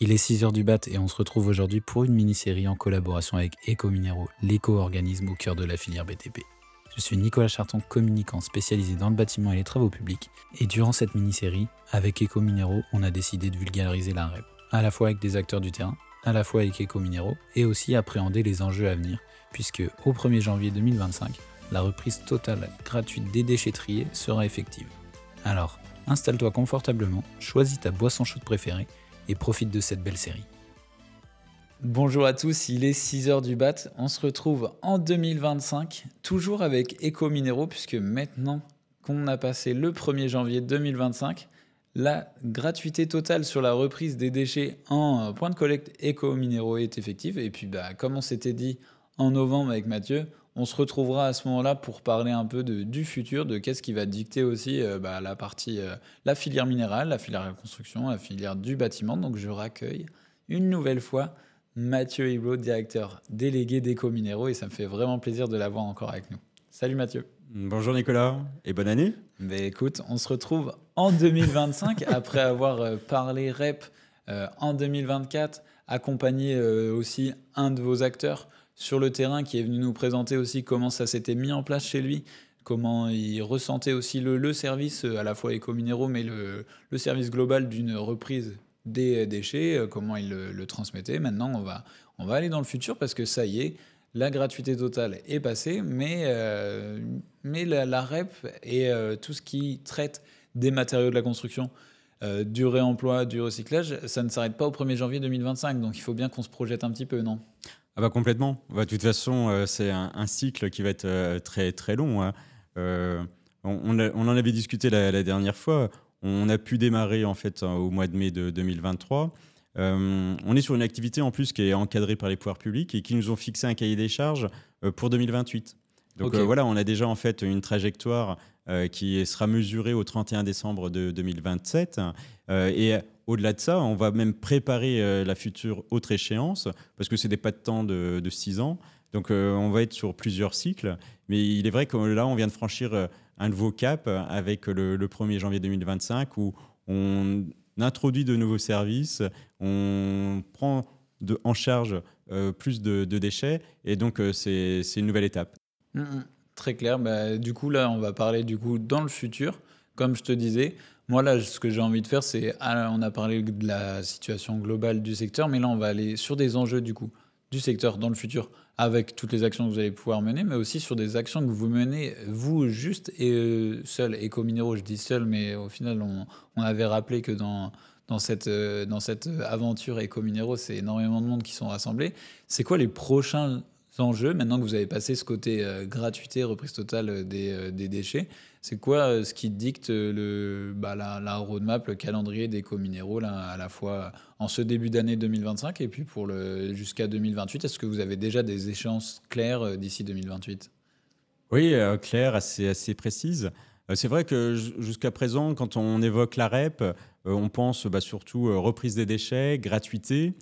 Il est 6 heures du mat et on se retrouve aujourd'hui pour une mini-série en collaboration avec Ecominero, l'éco-organisme au cœur de la filière BTP. Je suis Nicolas Charton, communicant spécialisé dans le bâtiment et les travaux publics, et durant cette mini-série, avec Ecominero, on a décidé de vulgariser la REP, à la fois avec des acteurs du terrain, à la fois avec Ecominero, et aussi appréhender les enjeux à venir, puisque au 1er janvier 2025, la reprise totale gratuite des déchets triés sera effective. Alors, installe-toi confortablement, choisis ta boisson chaude préférée, et profite de cette belle série. Bonjour à tous, il est 6 heures du bat, on se retrouve en 2025, toujours avec Ecominero, puisque maintenant qu'on a passé le 1er janvier 2025, la gratuité totale sur la reprise des déchets en point de collecte Ecominero est effective. Et puis comme on s'était dit en novembre avec Mathieu, on se retrouvera à ce moment-là pour parler un peu du futur, de qu'est-ce qui va dicter aussi la partie, la filière minérale, la filière de la construction, la filière du bâtiment. Donc je raccueille une nouvelle fois Mathieu Hiblo, directeur délégué d'Ecominero, et ça me fait vraiment plaisir de l'avoir encore avec nous. Salut Mathieu. Bonjour Nicolas et bonne année. Mais écoute, on se retrouve en 2025 après avoir parlé REP en 2024, accompagné aussi un de vos acteurs sur le terrain qui est venu nous présenter aussi comment ça s'était mis en place chez lui, comment il ressentait aussi le service, à la fois Ecominero, mais le service global d'une reprise des déchets, comment il le transmettait. Maintenant, on va aller dans le futur parce que ça y est, la gratuité totale est passée, mais la REP et tout ce qui traite des matériaux de la construction, du réemploi, du recyclage, ça ne s'arrête pas au 1er janvier 2025. Donc il faut bien qu'on se projette un petit peu, non? Ah bah complètement. De toute façon, c'est un cycle qui va être très très long, hein. On en avait discuté la dernière fois. On a pu démarrer en fait au mois de mai de 2023. On est sur une activité en plus qui est encadrée par les pouvoirs publics et qui nous ont fixé un cahier des charges pour 2028. Donc Ok. voilà, on a déjà en fait une trajectoire qui sera mesurée au 31 décembre de 2027. Et au-delà de ça, on va même préparer la future autre échéance, parce que c'est des pas de temps de 6 ans. Donc on va être sur plusieurs cycles. Mais il est vrai que là, on vient de franchir un nouveau cap avec le 1er janvier 2025, où on introduit de nouveaux services, on prend en charge plus de déchets, et donc c'est une nouvelle étape. Très clair. Du coup, là, on va parler du coup dans le futur. Comme je te disais, moi, là, ce que j'ai envie de faire, c'est, on a parlé de la situation globale du secteur, mais là, on va aller sur des enjeux du coup du secteur dans le futur, avec toutes les actions que vous allez pouvoir mener, mais aussi sur des actions que vous menez, vous, juste et seul. Ecominero, je dis seul, mais au final, on avait rappelé que dans cette aventure Ecominero, c'est énormément de monde qui sont rassemblés. C'est quoi les prochains enjeux, maintenant que vous avez passé ce côté gratuité, reprise totale des déchets? C'est quoi ce qui dicte la roadmap, le calendrier des co-minéraux, là, à la fois en ce début d'année 2025 et puis jusqu'à 2028? Est-ce que vous avez déjà des échéances claires d'ici 2028? Oui, claire, assez précise. C'est vrai que jusqu'à présent, quand on évoque la REP, on pense surtout reprise des déchets, gratuité,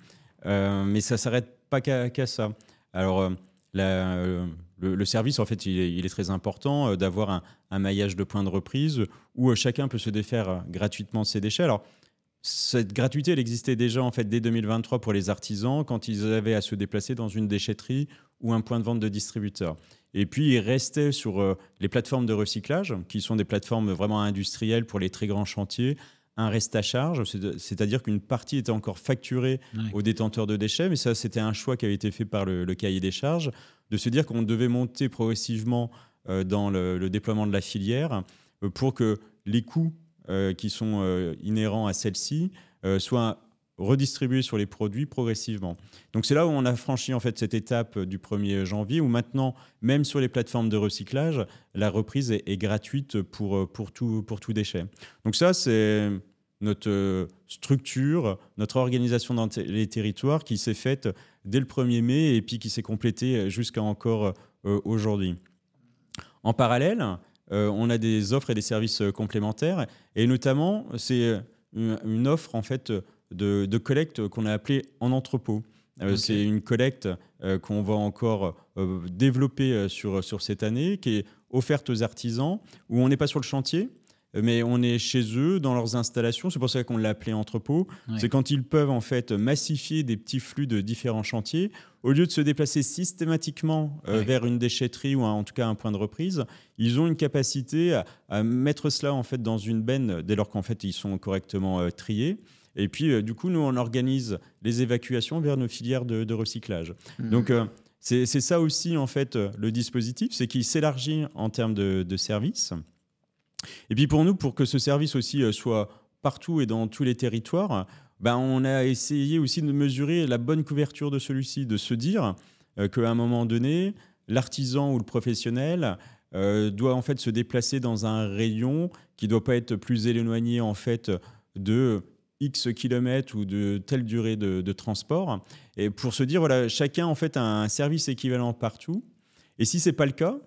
mais ça ne s'arrête pas qu'à ça. Alors, le service, en fait, il est très important d'avoir un maillage de points de reprise où chacun peut se défaire gratuitement de ses déchets. Alors, cette gratuité, elle existait déjà en fait dès 2023 pour les artisans quand ils avaient à se déplacer dans une déchetterie ou un point de vente de distributeur. Et puis, il restait sur les plateformes de recyclage, qui sont des plateformes vraiment industrielles pour les très grands chantiers, un reste à charge, c'est-à-dire qu'une partie était encore facturée Ouais. aux détenteurs de déchets, mais ça, c'était un choix qui avait été fait par le cahier des charges, de se dire qu'on devait monter progressivement dans le déploiement de la filière pour que les coûts qui sont inhérents à celle-ci soient redistribués sur les produits progressivement. Donc c'est là où on a franchi en fait cette étape du 1er janvier, où maintenant, même sur les plateformes de recyclage, la reprise est gratuite pour tout déchet. Donc ça, c'est notre structure, notre organisation dans les territoires qui s'est faite dès le 1er mai et puis qui s'est complétée jusqu'à encore aujourd'hui. En parallèle, on a des offres et des services complémentaires, et notamment, c'est une offre en fait de collecte qu'on a appelée en entrepôt. Ok. C'est une collecte qu'on va encore développer sur cette année, qui est offerte aux artisans, où on n'est pas sur le chantier, mais on est chez eux, dans leurs installations. C'est pour ça qu'on l'a appelé entrepôt. Ouais. C'est quand ils peuvent en fait massifier des petits flux de différents chantiers. Au lieu de se déplacer systématiquement vers une déchetterie ou en tout cas un point de reprise, ils ont une capacité à mettre cela en fait dans une benne dès lors qu'en fait ils sont correctement triés. Et puis du coup, nous on organise les évacuations vers nos filières de recyclage. Donc c'est ça aussi en fait le dispositif, c'est qu'il s'élargit en termes de services. Et puis pour nous, pour que ce service aussi soit partout et dans tous les territoires, ben on a essayé aussi de mesurer la bonne couverture de celui-ci, de se dire qu'à un moment donné, l'artisan ou le professionnel doit en fait se déplacer dans un rayon qui ne doit pas être plus éloigné en fait de X kilomètres ou de telle durée de transport. Et pour se dire, voilà, chacun en fait a un service équivalent partout. Et si ce n'est pas le cas,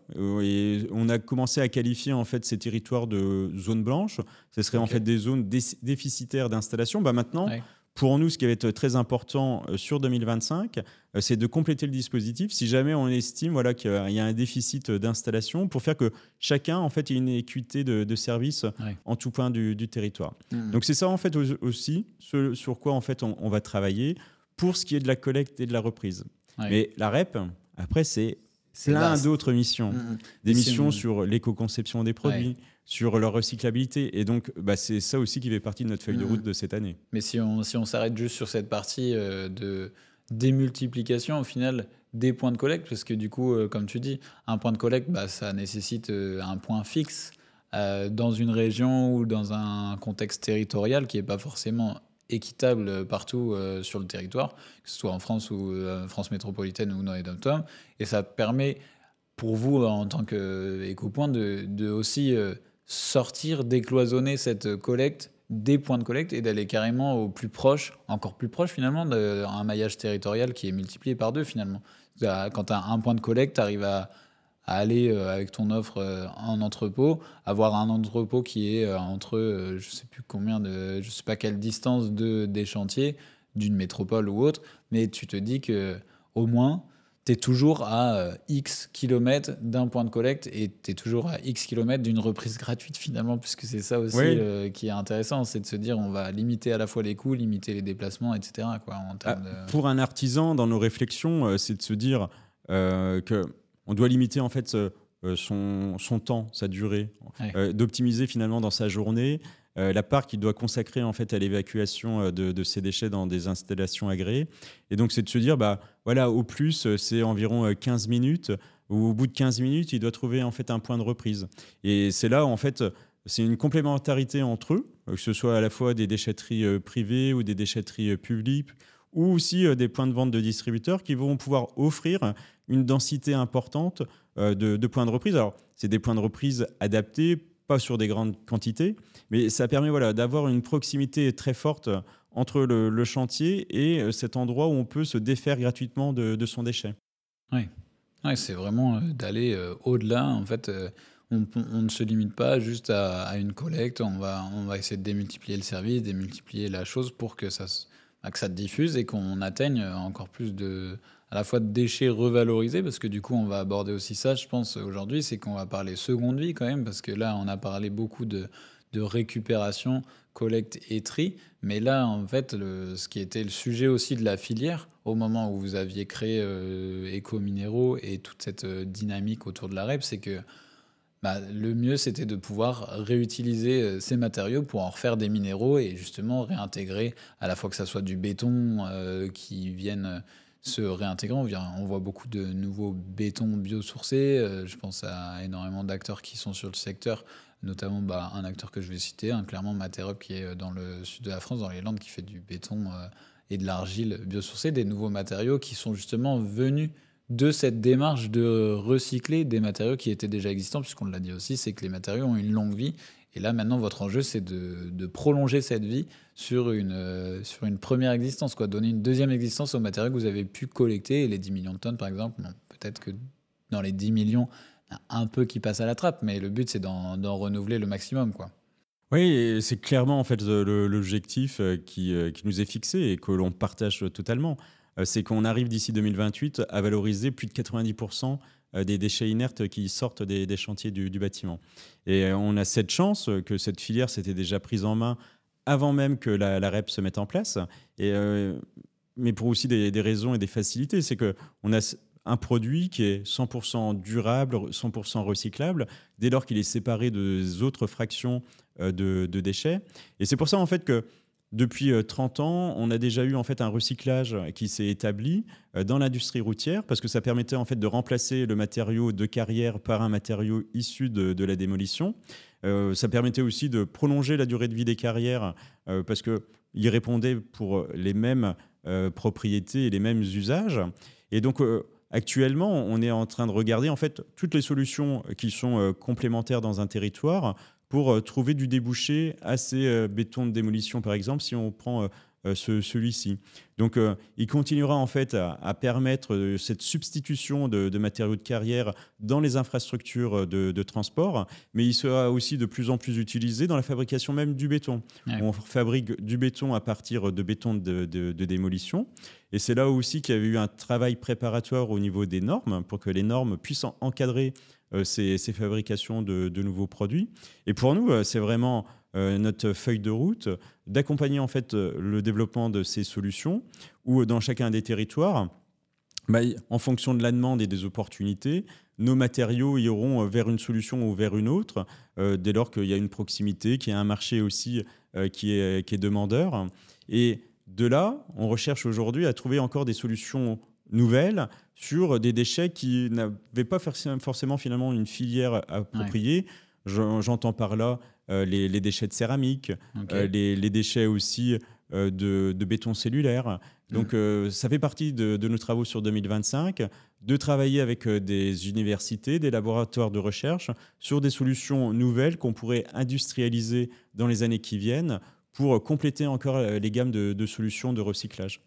et on a commencé à qualifier en fait ces territoires de zones blanches, ce serait en fait des zones déficitaires d'installation. Bah maintenant, pour nous, ce qui va être très important sur 2025, c'est de compléter le dispositif si jamais on estime voilà, qu'il y a un déficit d'installation pour faire que chacun en fait, ait une équité de services en tout point du territoire. Donc c'est ça en fait aussi ce sur quoi en fait, on va travailler pour ce qui est de la collecte et de la reprise. Mais la REP, après, c'est plein d'autres missions. Des missions sur l'éco-conception des produits, sur leur recyclabilité. Et donc, c'est ça aussi qui fait partie de notre feuille de route de cette année. Mais si on s'arrête juste sur cette partie de démultiplication, au final, des points de collecte, parce que du coup, comme tu dis, un point de collecte, ça nécessite un point fixe dans une région ou dans un contexte territorial qui n'est pas forcément équitable partout sur le territoire, que ce soit en France ou France métropolitaine ou dans les dom-toms. Et ça permet pour vous, en tant qu'éco-point, de aussi sortir, décloisonner cette collecte, des points de collecte, et d'aller carrément au plus proche, encore plus proche finalement, d'un maillage territorial qui est multiplié par 2 finalement. Quand tu as un point de collecte, tu arrives à aller avec ton offre en entrepôt, avoir un entrepôt qui est entre je sais pas quelle distance des chantiers, d'une métropole ou autre, mais tu te dis que au moins tu es toujours à X kilomètres d'un point de collecte et tu es toujours à X kilomètres d'une reprise gratuite finalement, puisque c'est ça aussi qui est intéressant, c'est de se dire on va limiter à la fois les coûts, limiter les déplacements, etc. quoi, en termes de... Pour un artisan, dans nos réflexions, c'est de se dire qu'on doit limiter en fait son temps, sa durée, d'optimiser finalement dans sa journée la part qu'il doit consacrer en fait à l'évacuation de ses déchets dans des installations agréées. Et donc c'est de se dire voilà, au plus c'est environ 15 minutes, ou au bout de 15 minutes il doit trouver en fait un point de reprise. Et c'est là en fait c'est une complémentarité entre eux, que ce soit à la fois des déchetteries privées ou des déchetteries publiques, ou aussi des points de vente de distributeurs qui vont pouvoir offrir une densité importante de points de reprise. Alors, c'est des points de reprise adaptés, pas sur des grandes quantités, mais ça permet d'avoir une proximité très forte entre le chantier et cet endroit où on peut se défaire gratuitement de son déchet. Oui, c'est vraiment d'aller au-delà. En fait, on ne se limite pas juste à une collecte. On va essayer de démultiplier le service, démultiplier la chose pour que ça se diffuse et qu'on atteigne encore plus à la fois de déchets revalorisés, parce que du coup on va aborder aussi ça, je pense, aujourd'hui, c'est qu'on va parler seconde vie quand même, parce que là on a parlé beaucoup de récupération, collecte et tri, mais là en fait ce qui était le sujet aussi de la filière au moment où vous aviez créé Éco-Minéraux et toute cette dynamique autour de la REP, c'est que le mieux, c'était de pouvoir réutiliser ces matériaux pour en refaire des minéraux et justement réintégrer, à la fois que ça soit du béton qui vienne se réintégrer. On voit beaucoup de nouveaux bétons biosourcés. Je pense à énormément d'acteurs qui sont sur le secteur, notamment un acteur que je vais citer, clairement Materop, qui est dans le sud de la France, dans les Landes, qui fait du béton et de l'argile biosourcée, des nouveaux matériaux qui sont justement venus de cette démarche de recycler des matériaux qui étaient déjà existants, puisqu'on l'a dit aussi, c'est que les matériaux ont une longue vie. Et là, maintenant, votre enjeu, c'est de prolonger cette vie sur une première existence, donner une deuxième existence aux matériaux que vous avez pu collecter. Et les 10 millions de tonnes, par exemple, peut-être que dans les 10 millions, il y a un peu qui passe à la trappe, mais le but, c'est d'en renouveler le maximum, quoi. Oui, et c'est clairement en fait l'objectif qui nous est fixé et que l'on partage totalement. C'est qu'on arrive d'ici 2028 à valoriser plus de 90% des déchets inertes qui sortent des chantiers du bâtiment. Et on a cette chance que cette filière s'était déjà prise en main avant même que la REP se mette en place. Et, mais pour aussi des raisons et des facilités, c'est qu'on a un produit qui est 100% durable, 100% recyclable, dès lors qu'il est séparé des autres fractions de déchets. Et c'est pour ça en fait que depuis 30 ans, on a déjà eu en fait un recyclage qui s'est établi dans l'industrie routière, parce que ça permettait en fait de remplacer le matériau de carrière par un matériau issu de la démolition. Ça permettait aussi de prolonger la durée de vie des carrières, parce qu'il répondait pour les mêmes propriétés et les mêmes usages. Et donc actuellement, on est en train de regarder en fait toutes les solutions qui sont complémentaires dans un territoire pour trouver du débouché à ces bétons de démolition, par exemple, si on prend celui-ci. Donc, il continuera en fait à permettre cette substitution de matériaux de carrière dans les infrastructures de transport, mais il sera aussi de plus en plus utilisé dans la fabrication même du béton. Ouais. On fabrique du béton à partir de béton de démolition, et c'est là aussi qu'il y avait eu un travail préparatoire au niveau des normes pour que les normes puissent encadrer ces fabrications de nouveaux produits. Et pour nous, c'est vraiment notre feuille de route d'accompagner en fait le développement de ces solutions où dans chacun des territoires, en fonction de la demande et des opportunités, nos matériaux iront vers une solution ou vers une autre dès lors qu'il y a une proximité, qu'il y a un marché aussi qui est demandeur. Et de là, on recherche aujourd'hui à trouver encore des solutions nouvelles sur des déchets qui n'avaient pas forcément finalement une filière appropriée. Ouais. J'entends par là les déchets de céramique, okay. Les déchets aussi de béton cellulaire. Donc ça fait partie de nos travaux sur 2025, de travailler avec des universités, des laboratoires de recherche sur des solutions nouvelles qu'on pourrait industrialiser dans les années qui viennent pour compléter encore les gammes de solutions de recyclage.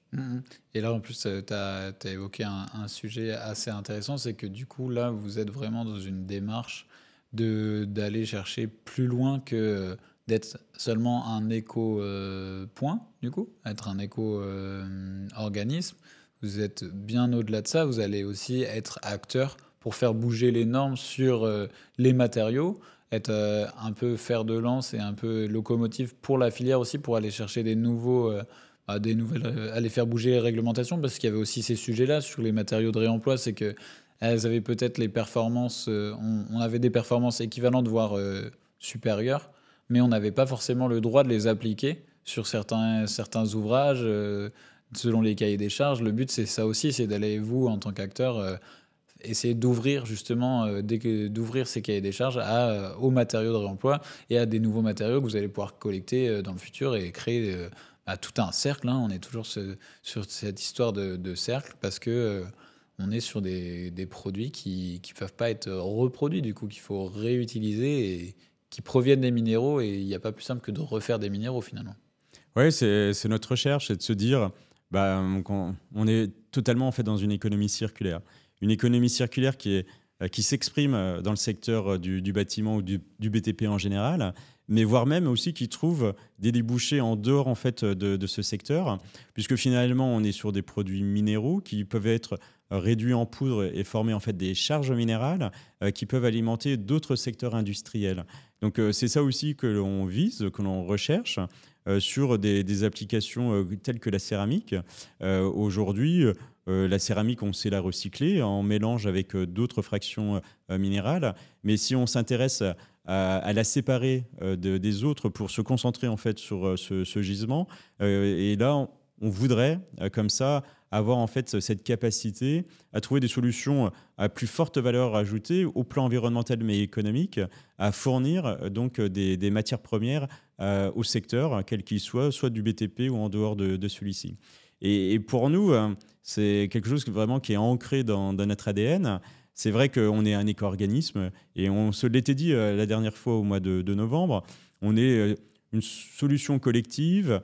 Et là, en plus, tu as évoqué un sujet assez intéressant, c'est que du coup, là, vous êtes vraiment dans une démarche d'aller chercher plus loin que d'être seulement un éco-point, du coup, être un éco-organisme. Vous êtes bien au-delà de ça, vous allez aussi être acteur pour faire bouger les normes sur les matériaux, être un peu fer de lance et un peu locomotive pour la filière aussi, pour aller chercher des nouvelles, aller faire bouger les réglementations, parce qu'il y avait aussi ces sujets-là sur les matériaux de réemploi, c'est que elles avaient peut-être les performances, on avait des performances équivalentes, voire supérieures, mais on n'avait pas forcément le droit de les appliquer sur certains ouvrages, selon les cahiers des charges. Le but, c'est ça aussi, c'est d'aller, vous, en tant qu'acteur, essayer d'ouvrir justement, d'ouvrir ces cahiers des charges aux matériaux de réemploi et à des nouveaux matériaux que vous allez pouvoir collecter dans le futur et créer tout un cercle. On est toujours sur cette histoire de cercle, parce que on est sur des produits qui ne peuvent pas être reproduits, du coup, qu'il faut réutiliser et qui proviennent des minéraux, et il n'y a pas plus simple que de refaire des minéraux, finalement. Oui, c'est notre recherche, c'est de se dire on est totalement en fait dans une économie circulaire. Une économie circulaire qui s'exprime dans le secteur du bâtiment ou du BTP en général, mais voire même aussi qui trouve des débouchés en dehors en fait, de ce secteur, puisque finalement on est sur des produits minéraux qui peuvent être réduits en poudre et former en fait des charges minérales qui peuvent alimenter d'autres secteurs industriels. Donc c'est ça aussi que l'on vise, que l'on recherche sur des applications telles que la céramique. Aujourd'hui, la céramique, on sait la recycler en mélange avec d'autres fractions minérales, mais si on s'intéresse à la séparer des autres pour se concentrer en fait sur ce gisement, et là on voudrait comme ça avoir en fait cette capacité à trouver des solutions à plus forte valeur ajoutée au plan environnemental mais économique, à fournir donc des matières premières au secteur, quel qu'il soit du BTP ou en dehors de celui-ci. Et pour nous, c'est quelque chose vraiment qui est ancré dans notre ADN. C'est vrai qu'on est un éco-organisme, et on se l'était dit la dernière fois au mois de novembre, on est une solution collective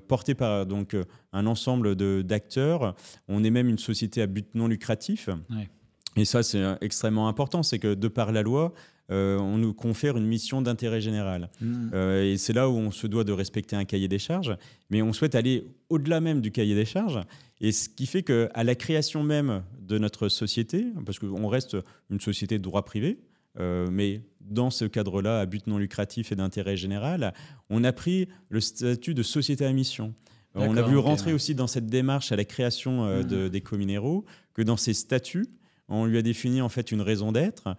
portée par donc, un ensemble d'acteurs. On est même une société à but non lucratif. Ouais. Et ça, c'est extrêmement important. C'est que de par la loi, on nous confère une mission d'intérêt général. Mmh. Et c'est là où on se doit de respecter un cahier des charges, mais on souhaite aller au-delà même du cahier des charges. Et ce qui fait qu'à la création même de notre société, parce qu'on reste une société de droit privé, mais dans ce cadre-là, à but non lucratif et d'intérêt général, on a pris le statut de société à mission. On a voulu rentrer aussi dans cette démarche à la création d'Ecominero, que dans ces statuts, on lui a défini en fait une raison d'être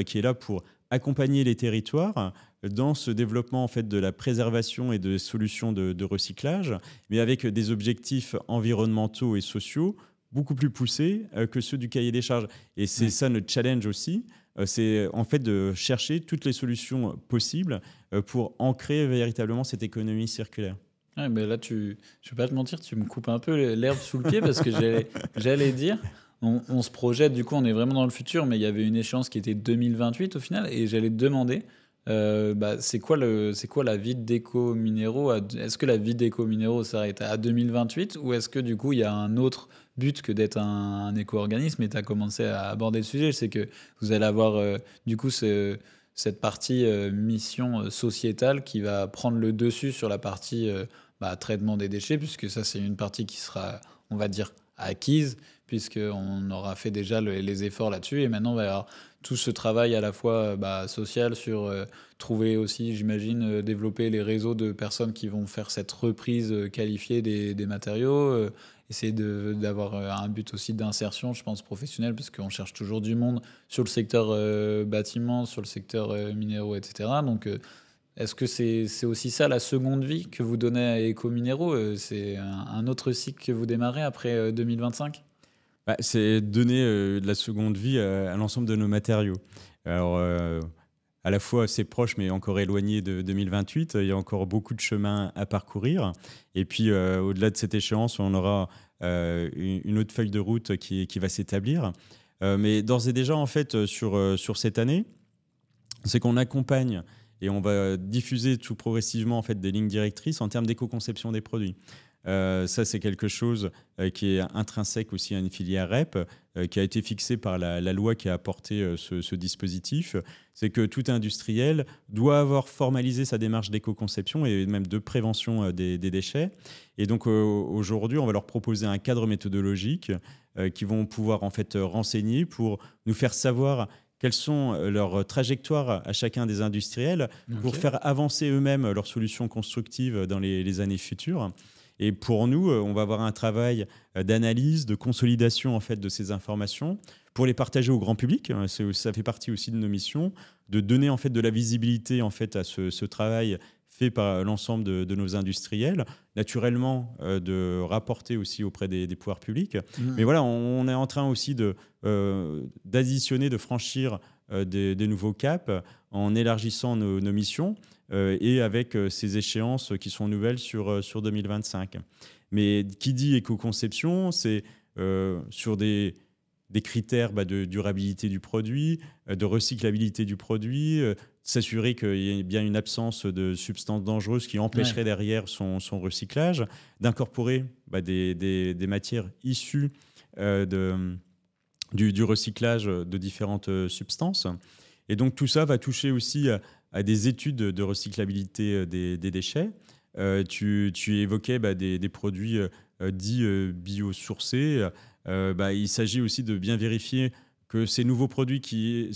qui est là pour accompagner les territoires dans ce développement en fait de la préservation et de solutions de recyclage, mais avec des objectifs environnementaux et sociaux beaucoup plus poussés que ceux du cahier des charges. Et c'est ça notre challenge aussi, c'est en fait de chercher toutes les solutions possibles pour ancrer véritablement cette économie circulaire. Ouais, mais là, je ne vais pas te mentir, tu me coupes un peu l'herbe sous le pied parce que j'allais dire, on se projette, du coup, on est vraiment dans le futur, mais il y avait une échéance qui était 2028 au final, et j'allais te demander, c'est quoi la vie d'Ecominero Est-ce que la vie d'Ecominero s'arrête à 2028 ou est-ce que du coup, il y a un autre but que d'être un éco-organisme et tu as commencé à aborder le sujet, c'est que vous allez avoir du coup cette partie mission sociétale qui va prendre le dessus sur la partie traitement des déchets, puisque ça, c'est une partie qui sera, on va dire, acquise, puisqu'on aura fait déjà les efforts là-dessus. Et maintenant, on va y avoir tout ce travail à la fois social sur trouver aussi, j'imagine, développer les réseaux de personnes qui vont faire cette reprise qualifiée des matériaux, essayer d'avoir un but aussi d'insertion, je pense, professionnelle, parce qu'on cherche toujours du monde sur le secteur bâtiment, sur le secteur minéraux, etc. Donc, est-ce que c'est aussi ça la seconde vie que vous donnez à Ecominero C'est un autre cycle que vous démarrez après 2025 ? C'est donner de la seconde vie à l'ensemble de nos matériaux. Alors, à la fois assez proche, mais encore éloigné de 2028. Il y a encore beaucoup de chemin à parcourir. Et puis, au-delà de cette échéance, on aura une autre feuille de route qui va s'établir. Mais d'ores et déjà, en fait, sur cette année, c'est qu'on accompagne et on va diffuser tout progressivement en fait, des lignes directrices en termes d'éco-conception des produits. Ça, c'est quelque chose qui est intrinsèque aussi à une filière REP, qui a été fixée par la loi qui a apporté ce dispositif. C'est que tout industriel doit avoir formalisé sa démarche d'éco-conception et même de prévention des déchets. Et donc, aujourd'hui, on va leur proposer un cadre méthodologique qui vont pouvoir en fait renseigner pour nous faire savoir quelles sont leurs trajectoires à chacun des industriels pour faire avancer eux-mêmes leurs solutions constructives dans les années futures. Et pour nous, on va avoir un travail d'analyse, de consolidation en fait, de ces informations pour les partager au grand public. Ça fait partie aussi de nos missions, de donner en fait, de la visibilité en fait, à ce travail fait par l'ensemble de nos industriels, naturellement de rapporter aussi auprès des pouvoirs publics. Mais voilà, on est en train aussi d'additionner, de franchir des nouveaux caps en élargissant nos missions et avec ces échéances qui sont nouvelles sur 2025. Mais qui dit éco-conception, c'est sur des critères de durabilité du produit, de recyclabilité du produit, s'assurer qu'il y ait bien une absence de substances dangereuses qui empêcheraient derrière son recyclage, d'incorporer des matières issues du recyclage de différentes substances. Et donc tout ça va toucher aussi à des études de recyclabilité des déchets. Tu évoquais des produits dits biosourcés. Il s'agit aussi de bien vérifier que ces nouveaux produits qui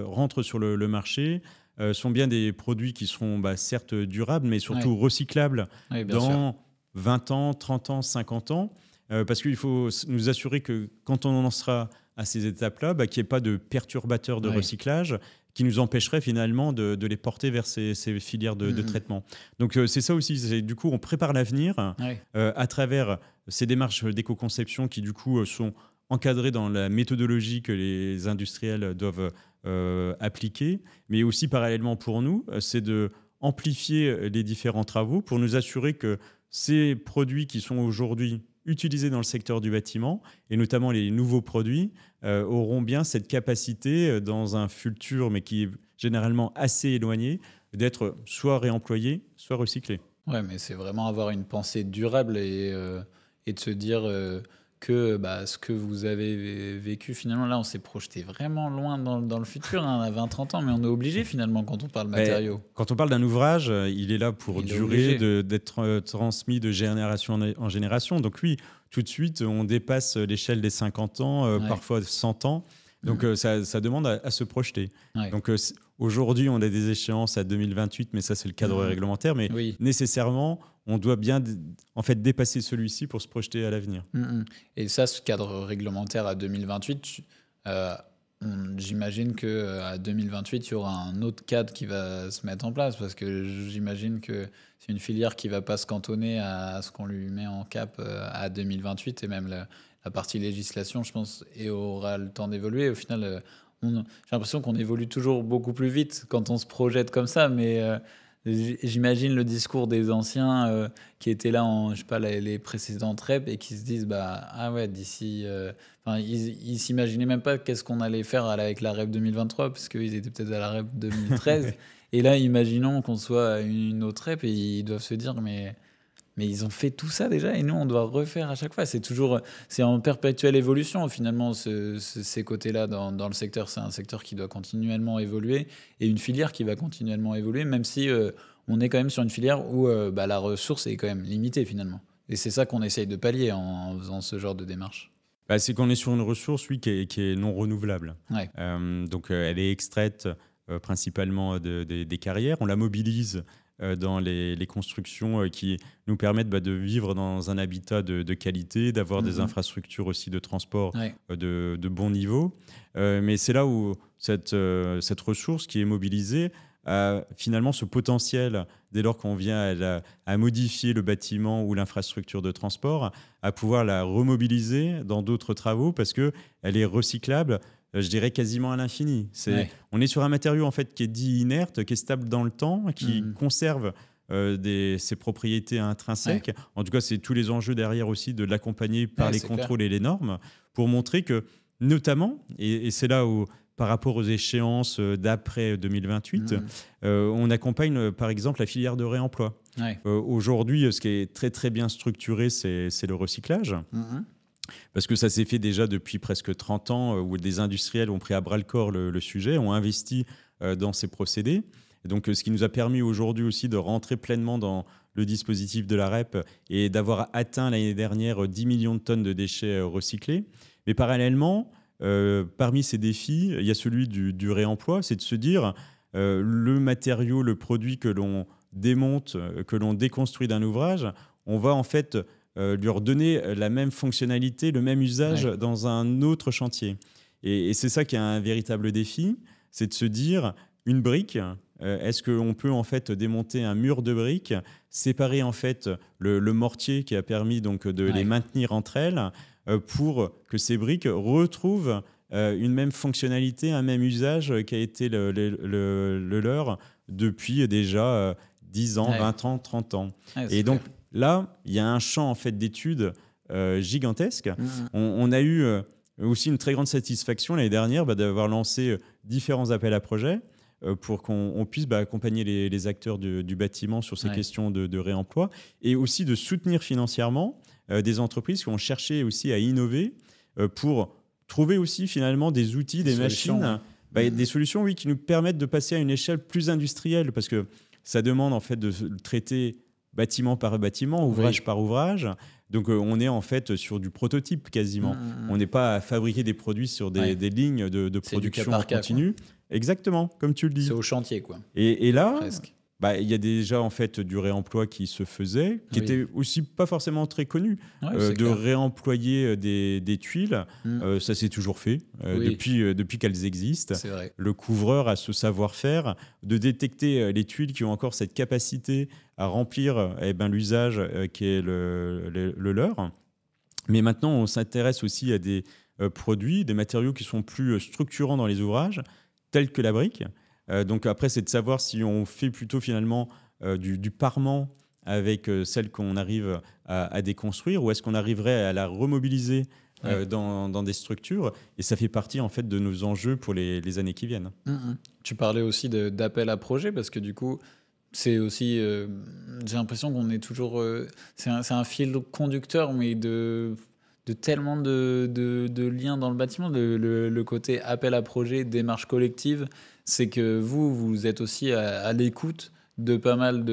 rentrent sur le marché sont bien des produits qui seront certes durables, mais surtout recyclables dans 20 ans, 30 ans, 50 ans. Parce qu'il faut nous assurer que quand on en sera à ces étapes-là, qu'il n'y ait pas de perturbateurs de recyclage qui nous empêcheraient finalement de les porter vers ces filières de traitement. Donc c'est ça aussi, du coup on prépare l'avenir à travers ces démarches d'éco-conception qui du coup sont encadrées dans la méthodologie que les industriels doivent appliquer, mais aussi parallèlement pour nous, c'est de amplifier les différents travaux pour nous assurer que ces produits qui sont aujourd'hui utilisés dans le secteur du bâtiment, et notamment les nouveaux produits, auront bien cette capacité, dans un futur, mais qui est généralement assez éloigné, d'être soit réemployés, soit recyclés. Ouais, mais c'est vraiment avoir une pensée durable et de se dire que ce que vous avez vécu finalement. Là, on s'est projeté vraiment loin dans le futur, hein, à 20-30 ans, mais on est obligé finalement quand on parle Mais matériaux. quand on parle d'un ouvrage, il est là pour Il est durer, obligé. d'être transmis de génération en génération. Donc oui, tout de suite, on dépasse l'échelle des 50 ans, Ouais. parfois 100 ans. Donc ça demande à se projeter. Ouais. Donc aujourd'hui, on a des échéances à 2028, mais ça, c'est le cadre réglementaire. Mais Oui. nécessairement, on doit bien en fait, dépasser celui-ci pour se projeter à l'avenir. Et ça, ce cadre réglementaire à 2028, j'imagine qu'à 2028, il y aura un autre cadre qui va se mettre en place parce que j'imagine que c'est une filière qui ne va pas se cantonner à ce qu'on lui met en cap à 2028 et même la partie législation, je pense, et aura le temps d'évoluer. Au final, j'ai l'impression qu'on évolue toujours beaucoup plus vite quand on se projette comme ça, mais j'imagine le discours des anciens qui étaient là en, je sais pas, les précédentes REP et qui se disent, ah ouais, d'ici... Enfin, ils s'imaginaient même pas qu'est-ce qu'on allait faire avec la REP 2023, parce qu'ils étaient peut-être à la REP 2013. Et là, imaginons qu'on soit à une autre REP et ils doivent se dire, mais ils ont fait tout ça déjà et nous, on doit refaire à chaque fois. C'est en perpétuelle évolution, finalement, ces côtés-là dans le secteur. C'est un secteur qui doit continuellement évoluer et une filière qui va continuellement évoluer, même si on est quand même sur une filière où la ressource est quand même limitée, finalement. Et c'est ça qu'on essaye de pallier en faisant ce genre de démarche. C'est qu'on est sur une ressource, oui, qui est non renouvelable. Ouais. Donc, elle est extraite principalement des carrières. On la mobilise dans les constructions qui nous permettent de vivre dans un habitat de qualité, d'avoir des infrastructures aussi de transport de bon niveau. Mais c'est là où cette ressource qui est mobilisée a finalement ce potentiel, dès lors qu'on vient à modifier le bâtiment ou l'infrastructure de transport, à pouvoir la remobiliser dans d'autres travaux parce qu'elle est recyclable, je dirais quasiment à l'infini. On est sur un matériau en fait, qui est dit inerte, qui est stable dans le temps, qui conserve ses propriétés intrinsèques. Ouais. En tout cas, c'est tous les enjeux derrière aussi de l'accompagner par les contrôles clair. Et les normes pour montrer que, notamment, et c'est là où par rapport aux échéances d'après 2028, on accompagne par exemple la filière de réemploi. Ouais. Aujourd'hui, ce qui est très très bien structuré, c'est le recyclage. Parce que ça s'est fait déjà depuis presque 30 ans, où des industriels ont pris à bras-le-corps le sujet, ont investi dans ces procédés. Et donc, ce qui nous a permis aujourd'hui aussi de rentrer pleinement dans le dispositif de la REP et d'avoir atteint l'année dernière 10 millions de tonnes de déchets recyclés. Mais parallèlement, parmi ces défis, il y a celui du réemploi, c'est de se dire le matériau, le produit que l'on démonte, que l'on déconstruit d'un ouvrage, on va en fait lui redonner la même fonctionnalité, le même usage dans un autre chantier. Et c'est ça qui est un véritable défi, c'est de se dire une brique, est-ce qu'on peut en fait démonter un mur de briques, séparer en fait le mortier qui a permis donc de les maintenir entre elles, pour que ces briques retrouvent une même fonctionnalité, un même usage qui a été le leur depuis déjà 10 ans, 20 ans, 30 ans. Et donc là, il y a un champ en fait, d'études gigantesque. On a eu aussi une très grande satisfaction l'année dernière d'avoir lancé différents appels à projets pour qu'on puisse accompagner les acteurs du bâtiment sur ces questions de réemploi et aussi de soutenir financièrement des entreprises qui ont cherché aussi à innover pour trouver aussi finalement des outils, des machines, des solutions qui nous permettent de passer à une échelle plus industrielle parce que ça demande en fait de traiter bâtiment par bâtiment, ouvrage par ouvrage. Donc on est en fait sur du prototype quasiment. On n'est pas à fabriquer des produits sur des lignes de production en continu. Exactement, comme tu le dis. C'est au chantier, quoi. Et là, il y a déjà en fait du réemploi qui se faisait, qui était aussi pas forcément très connu, de réemployer des tuiles. Ça s'est toujours fait depuis qu'elles existent. C'est vrai. Le couvreur a ce savoir-faire de détecter les tuiles qui ont encore cette capacité à remplir l'usage qui est le leur. Mais maintenant, on s'intéresse aussi à des produits, des matériaux qui sont plus structurants dans les ouvrages, tels que la brique. Donc après, c'est de savoir si on fait plutôt finalement du parement avec celle qu'on arrive à déconstruire ou est-ce qu'on arriverait à la remobiliser dans des structures. Et ça fait partie en fait de nos enjeux pour les années qui viennent. Tu parlais aussi d'appel à projet parce que du coup, c'est aussi, j'ai l'impression qu'on est toujours... c'est un fil conducteur, mais de de tellement de liens dans le bâtiment, le côté appel à projet, démarche collective, c'est que vous êtes aussi à l'écoute de pas mal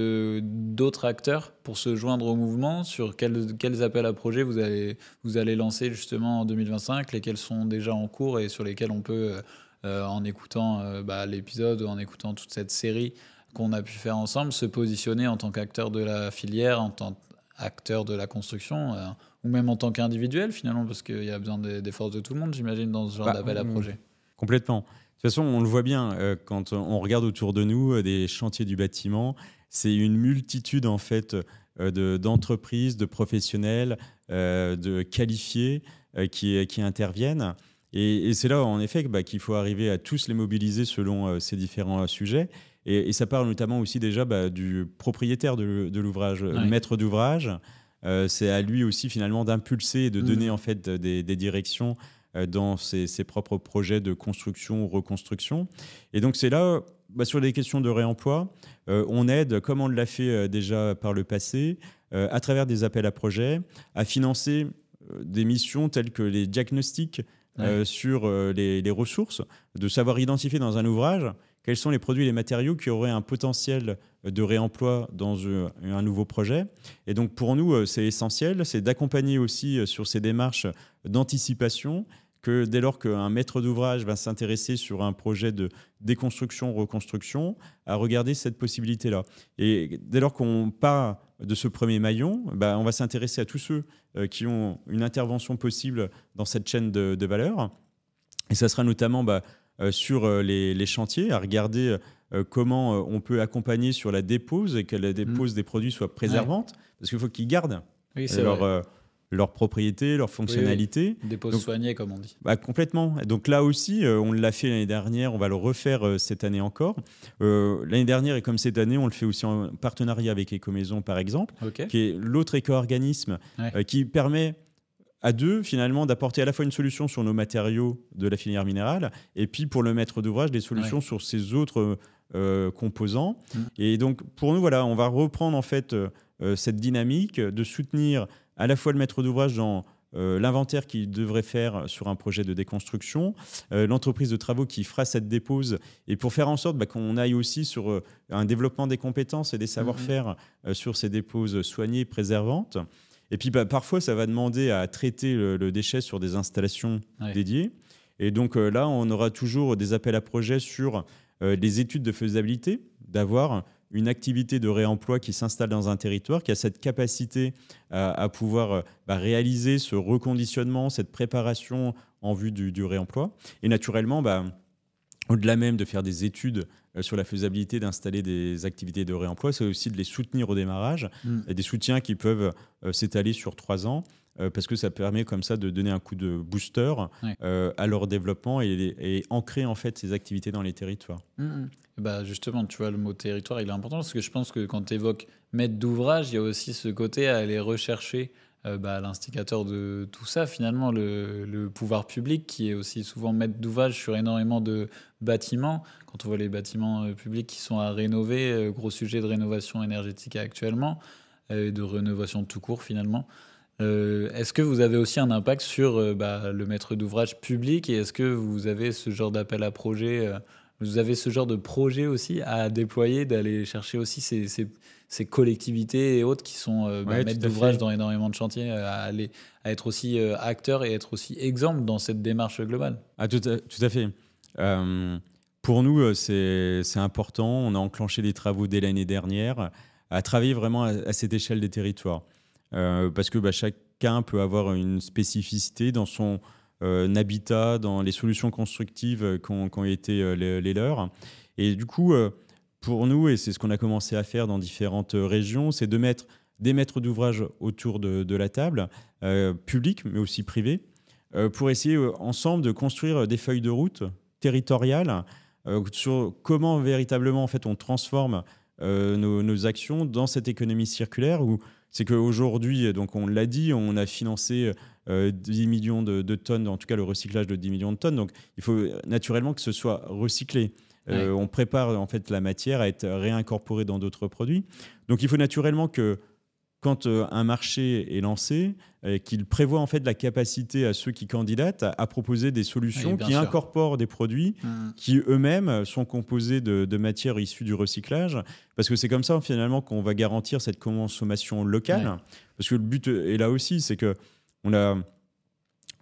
d'autres acteurs pour se joindre au mouvement, sur quels appels à projets vous allez lancer justement en 2025, lesquels sont déjà en cours et sur lesquels on peut, en écoutant l'épisode, en écoutant toute cette série qu'on a pu faire ensemble, se positionner en tant qu'acteur de la filière, en tant qu'acteur de la construction, ou même en tant qu'individuel finalement, parce qu'il y a besoin des forces de tout le monde, j'imagine, dans ce genre d'appel à projet. Complètement. De toute façon, on le voit bien quand on regarde autour de nous des chantiers du bâtiment, c'est une multitude en fait d'entreprises, de professionnels, de qualifiés qui interviennent. Et c'est là, en effet, qu'il faut arriver à tous les mobiliser selon ces différents sujets. Et ça parle notamment aussi déjà du propriétaire de l'ouvrage, le maître d'ouvrage. C'est à lui aussi finalement d'impulser et de donner en fait des directions dans ses propres projets de construction ou reconstruction. Et donc c'est là, sur les questions de réemploi, on aide, comme on l'a fait déjà par le passé, à travers des appels à projets, à financer des missions telles que les diagnostics sur les ressources, de savoir identifier dans un ouvrage quels sont les produits et les matériaux qui auraient un potentiel de réemploi dans un nouveau projet. Et donc pour nous, c'est essentiel, c'est d'accompagner aussi sur ces démarches d'anticipation, que dès lors qu'un maître d'ouvrage va s'intéresser sur un projet de déconstruction, reconstruction, à regarder cette possibilité-là. Et dès lors qu'on part de ce premier maillon, on va s'intéresser à tous ceux qui ont une intervention possible dans cette chaîne de valeur. Et ça sera notamment sur les chantiers, à regarder comment on peut accompagner sur la dépose et que la dépose des produits soit préservante, parce qu'il faut qu'ils gardent leur propriété, leur fonctionnalité. Oui. Dépose soignée, comme on dit. Complètement. Donc là aussi, on l'a fait l'année dernière, on va le refaire cette année encore. L'année dernière, et comme cette année, on le fait aussi en partenariat avec Ecomaison, par exemple, qui est l'autre éco-organisme qui permet à deux, finalement, d'apporter à la fois une solution sur nos matériaux de la filière minérale et puis pour le maître d'ouvrage, des solutions sur ses autres composants. Et donc, pour nous, on va reprendre en fait cette dynamique de soutenir à la fois le maître d'ouvrage dans l'inventaire qu'il devrait faire sur un projet de déconstruction, l'entreprise de travaux qui fera cette dépose, et pour faire en sorte qu'on aille aussi sur un développement des compétences et des savoir-faire sur ces déposes soignées, préservantes. Et puis parfois, ça va demander à traiter le déchet sur des installations dédiées. Et donc là, on aura toujours des appels à projets sur les études de faisabilité, d'avoir une activité de réemploi qui s'installe dans un territoire, qui a cette capacité à pouvoir réaliser ce reconditionnement, cette préparation en vue du réemploi. Et naturellement, au-delà même de faire des études sur la faisabilité d'installer des activités de réemploi, c'est aussi de les soutenir au démarrage, et des soutiens qui peuvent s'étaler sur 3 ans, parce que ça permet comme ça de donner un coup de booster à leur développement et ancrer en fait ces activités dans les territoires. Justement, tu vois, le mot territoire, il est important parce que je pense que quand tu évoques maître d'ouvrage, il y a aussi ce côté à aller rechercher l'instigateur de tout ça, finalement, le pouvoir public qui est aussi souvent maître d'ouvrage sur énormément de bâtiments. Quand on voit les bâtiments publics qui sont à rénover, gros sujet de rénovation énergétique actuellement, de rénovation tout court finalement. Est-ce que vous avez aussi un impact sur le maître d'ouvrage public, et est-ce que vous avez ce genre d'appel à projet, vous avez ce genre de projet aussi à déployer, d'aller chercher aussi ces collectivités et autres qui sont maîtres d'ouvrage dans énormément de chantiers, à être aussi acteurs et être aussi exemple dans cette démarche globale? Tout à fait. Pour nous, c'est important. On a enclenché des travaux dès l'année dernière à travailler vraiment à cette échelle des territoires. Parce que chacun peut avoir une spécificité dans son habitat, dans les solutions constructives qui ont été les leurs. Et du coup, pour nous, et c'est ce qu'on a commencé à faire dans différentes régions, c'est de mettre des maîtres d'ouvrage autour de la table, publics mais aussi privés, pour essayer ensemble de construire des feuilles de route territoriales sur comment véritablement en fait, on transforme nos actions dans cette économie circulaire, où c'est qu'aujourd'hui, donc on l'a dit, on a financé 10 millions de tonnes, en tout cas le recyclage de 10 millions de tonnes. Donc il faut naturellement que ce soit recyclé. On prépare en fait la matière à être réincorporée dans d'autres produits. Donc il faut naturellement que quand un marché est lancé, qu'il prévoit en fait la capacité à ceux qui candidatent à proposer des solutions qui incorporent des produits qui eux-mêmes sont composés de matières issues du recyclage, parce que c'est comme ça finalement qu'on va garantir cette consommation locale, parce que le but est là aussi, c'est que on a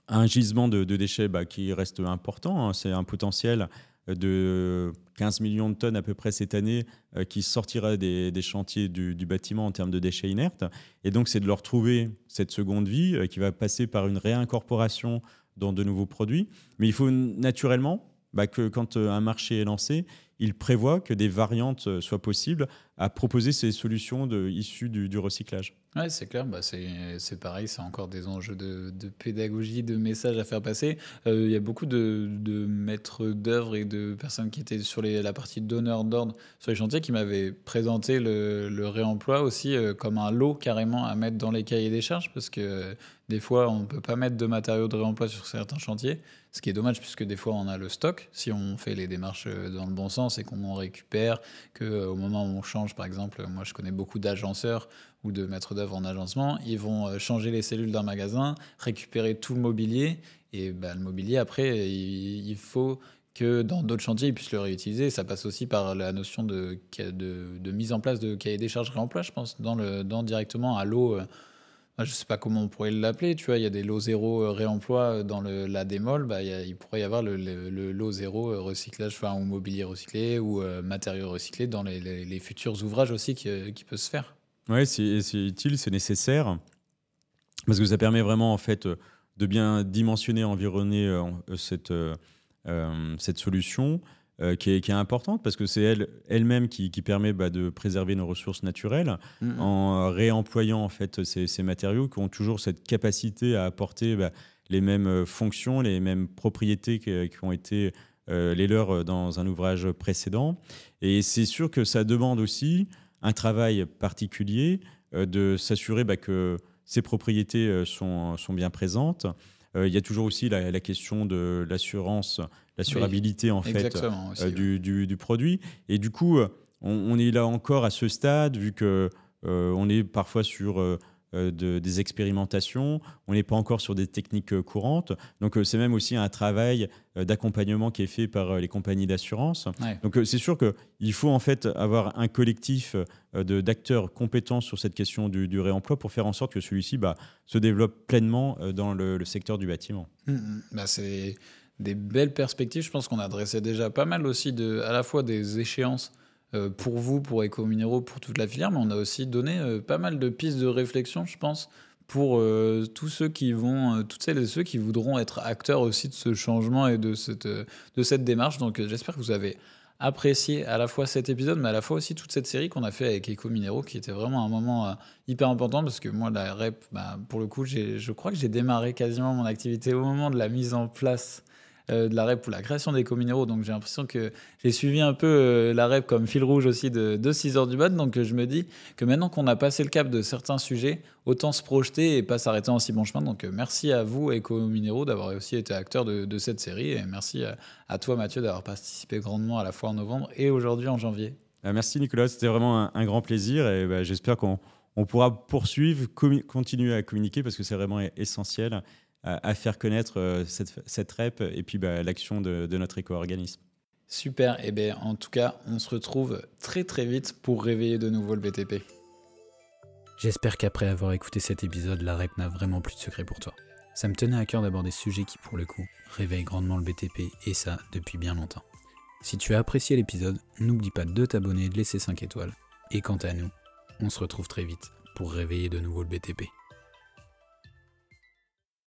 un gisement de déchets qui reste important, c'est un potentiel de 15 millions de tonnes à peu près cette année qui sortira des chantiers du bâtiment en termes de déchets inertes. Et donc, c'est de leur trouver cette seconde vie qui va passer par une réincorporation dans de nouveaux produits. Mais il faut naturellement que quand un marché est lancé, il prévoit que des variantes soient possibles à proposer ces solutions issues du recyclage. Ouais, c'est clair, c'est pareil, c'est encore des enjeux de pédagogie, de messages à faire passer. Il y a beaucoup de maîtres d'œuvre et de personnes qui étaient sur la partie donneur d'ordre sur les chantiers qui m'avaient présenté le réemploi aussi comme un lot carrément à mettre dans les cahiers des charges, parce que des fois, on ne peut pas mettre de matériaux de réemploi sur certains chantiers, ce qui est dommage puisque des fois, on a le stock, si on fait les démarches dans le bon sens et qu'on en récupère, qu'au moment où on change, par exemple, moi je connais beaucoup d'agenceurs ou de maîtres d'œuvre en agencement, ils vont changer les cellules d'un magasin, récupérer tout le mobilier, et le mobilier, après, il faut que dans d'autres chantiers, ils puissent le réutiliser. Ça passe aussi par la notion de mise en place de cahier des charges réemploi, je pense, directement à l'eau. Je ne sais pas comment on pourrait l'appeler, tu vois, il y a des lots zéro réemploi dans la démol, il pourrait y avoir le lot zéro recyclage, ou mobilier recyclé ou matériaux recyclés dans les futurs ouvrages aussi qui peut se faire. Oui, c'est utile, c'est nécessaire, parce que ça permet vraiment en fait de bien dimensionner, environner cette solution qui est importante, parce que c'est elle-même qui permet de préserver nos ressources naturelles en réemployant en fait ces matériaux qui ont toujours cette capacité à apporter les mêmes fonctions, les mêmes propriétés qui ont été les leurs dans un ouvrage précédent. Et c'est sûr que ça demande aussi un travail particulier de s'assurer que ces propriétés sont bien présentes. Il y a toujours aussi la question de l'assurabilité en fait du produit. Et du coup, on est là encore à ce stade, vu que on est parfois sur des expérimentations, on n'est pas encore sur des techniques courantes. Donc c'est même aussi un travail d'accompagnement qui est fait par les compagnies d'assurance. Ouais. Donc c'est sûr qu'il faut en fait avoir un collectif d'acteurs compétents sur cette question du réemploi pour faire en sorte que celui-ci se développe pleinement dans le secteur du bâtiment. C'est des belles perspectives. Je pense qu'on a dressé déjà pas mal aussi à la fois des échéances pour vous, pour Ecominero, pour toute la filière, mais on a aussi donné pas mal de pistes de réflexion, je pense, pour tous ceux toutes celles et ceux qui voudront être acteurs aussi de ce changement et de cette démarche. Donc j'espère que vous avez apprécié à la fois cet épisode, mais à la fois aussi toute cette série qu'on a fait avec Ecominero, qui était vraiment un moment hyper important, parce que moi, la REP, pour le coup, je crois que j'ai démarré quasiment mon activité au moment de la mise en place de la REP pour la création d'Ecominero. Donc j'ai l'impression que j'ai suivi un peu la REP comme fil rouge aussi de 6h du mat. Donc je me dis que maintenant qu'on a passé le cap de certains sujets, autant se projeter et pas s'arrêter en si bon chemin. Donc merci à vous, Ecominero, d'avoir aussi été acteur de cette série. Et merci à toi, Mathieu, d'avoir participé grandement à la fois en novembre et aujourd'hui en janvier. Merci Nicolas, c'était vraiment un grand plaisir, et j'espère qu'on pourra poursuivre, continuer à communiquer, parce que c'est vraiment essentiel à faire connaître cette REP et puis l'action de notre éco-organisme. Super, et bien en tout cas, on se retrouve très très vite pour réveiller de nouveau le BTP. J'espère qu'après avoir écouté cet épisode, la REP n'a vraiment plus de secret pour toi. Ça me tenait à cœur d'aborder ce sujet qui, pour le coup, réveille grandement le BTP, et ça depuis bien longtemps. Si tu as apprécié l'épisode, n'oublie pas de t'abonner et de laisser 5 étoiles. Et quant à nous, on se retrouve très vite pour réveiller de nouveau le BTP.